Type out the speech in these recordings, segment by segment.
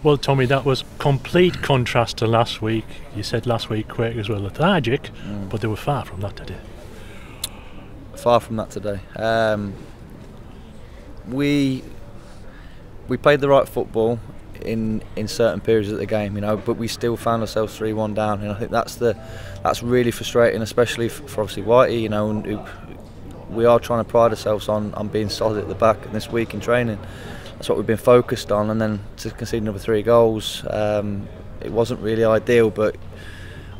Well, Tommy, that was complete contrast to last week. You said last week Quakers were lethargic, but they were far from that today. Far from that today. We played the right football in certain periods of the game, but we still found ourselves 3-1 down, and I think that's really frustrating, especially for obviously Wright. And we are trying to pride ourselves on being solid at the back, and this week in training, that's what we've been focused on. And then to concede another 3 goals, it wasn't really ideal. But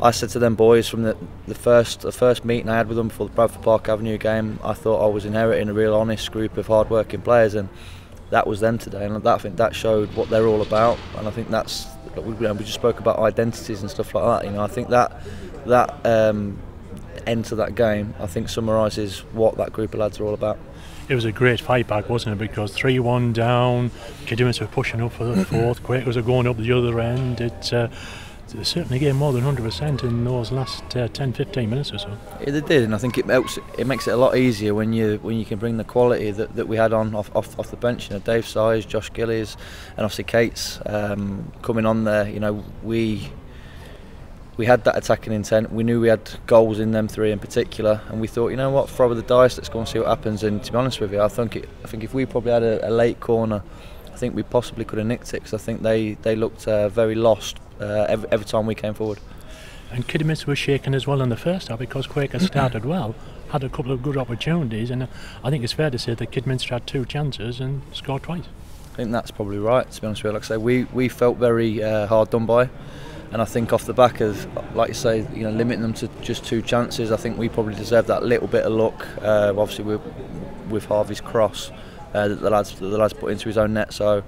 I said to them boys from the first meeting I had with them before the Bradford Park Avenue game, I thought I was inheriting a real honest group of hard-working players, and that was them today. And I think that showed what they're all about. And I think we just spoke about identities and stuff like that. I think that end to that game, I think summarises what that group of lads are all about. It was a great fight back, wasn't it? Because 3-1 down, Kidderminster were pushing up for the fourth, Quakers are going up the other end. It certainly gave more than 100% in those last 10-15 minutes or so. Yeah, they did, and I think it makes it a lot easier when you can bring the quality that we had on off the bench. Dave Size, Josh Gillies, and obviously Kate's coming on there. We had that attacking intent. We knew we had goals in them 3 in particular, and we thought, what, throw the dice, let's go and see what happens. And to be honest with you, I think if we probably had a late corner, I think we possibly could have nicked it, because I think they looked very lost every time we came forward. And Kidderminster was shaken as well in the first half, because Quakers started well, had a couple of good opportunities, and I think it's fair to say that Kidderminster had 2 chances and scored twice. I think that's probably right, to be honest with you. Like I say, we felt very hard done by. And I think off the back of, like you say, limiting them to just 2 chances, I think we probably deserve that little bit of luck. Obviously, with Harvey's cross that the lads put into his own net. So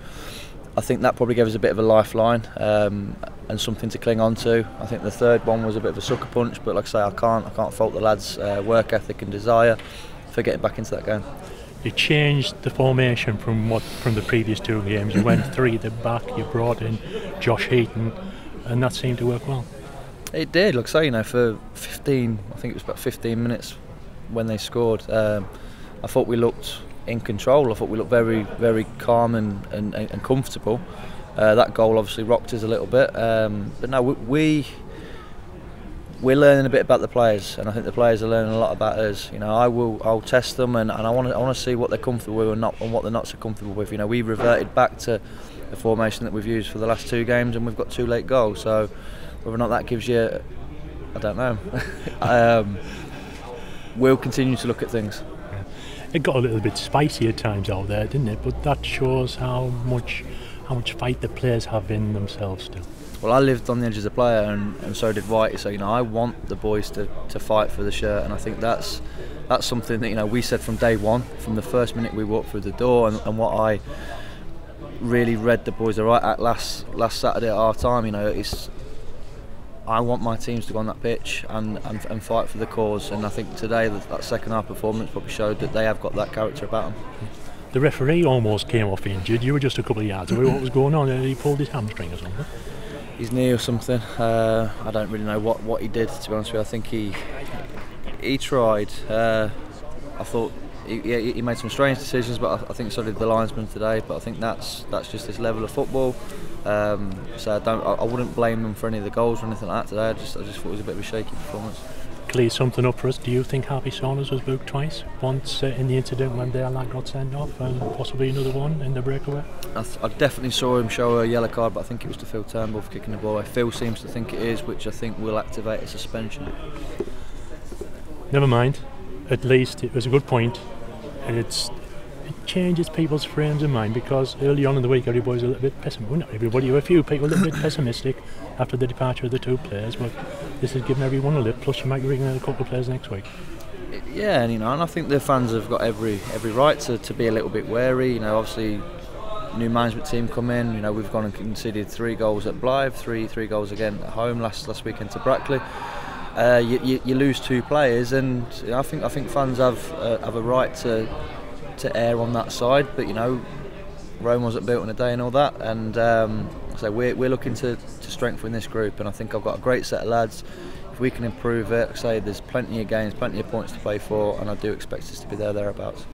I think that probably gave us a bit of a lifeline and something to cling on to. I think the third one was a bit of a sucker punch, but like I say, I can't fault the lads' work ethic and desire for getting back into that game. You changed the formation from the previous 2 games. You went 3 at the back. You brought in Josh Heaton. And that seemed to work well. It did. Like I say, for 15, I think it was about 15 minutes when they scored, I thought we looked in control. I thought we looked very, very calm and comfortable. That goal obviously rocked us a little bit, but no, we're learning a bit about the players, and I think the players are learning a lot about us. I'll test them, and I want to see what they're comfortable with and what they're not so comfortable with. We reverted back to the formation that we've used for the last 2 games, and we've got 2 late goals. So whether or not that gives you, I don't know. We'll continue to look at things. It got a little bit spicy at times out there, didn't it? But that shows how much fight the players have in themselves still. Well, I lived on the edge as a player, and so did White. So I want the boys to fight for the shirt, and I think that's something that we said from day one, from the first minute we walked through the door, and what I really read the boys right at last Saturday at half time. I want my teams to go on that pitch and fight for the cause, and I think today that second half performance probably showed that they have got that character about them. The referee almost came off injured. You were just a couple of yards away. What was going on? He pulled his hamstring or something? His knee or something. I don't really know what he did, to be honest with you. I think he tried. I thought he made some strange decisions, but I think so did the linesman today. But I think that's just this level of football. So I wouldn't blame them for any of the goals or anything like that today. I just thought it was a bit of a shaky performance. Clear something up for us. Do you think Harvey Saunders was booked twice? Once in the incident when their lad got sent off, and possibly another one in the breakaway? I definitely saw him show a yellow card, but I think it was to Phil Turnbull for kicking the ball. Phil seems to think it is, which I think will activate a suspension. Never mind. At least it was a good point, and it changes people's frames of mind, because early on in the week everybody was a little bit pessimistic. Well, not everybody, a few people a little bit pessimistic after the departure of the 2 players, but this has given everyone a lift, plus you might bring in a couple of players next week. Yeah, and I think the fans have got every right to be a little bit wary. Obviously new management team come in. We've gone and conceded 3 goals at Blythe, three goals again at home last weekend to Brackley. You lose 2 players, and I think fans have a right to err on that side. But Rome wasn't built in a day and all that, and so we're looking to strengthen this group, and I think I've got a great set of lads. If we can improve it, there's plenty of games, plenty of points to play for, and I do expect us to be thereabouts.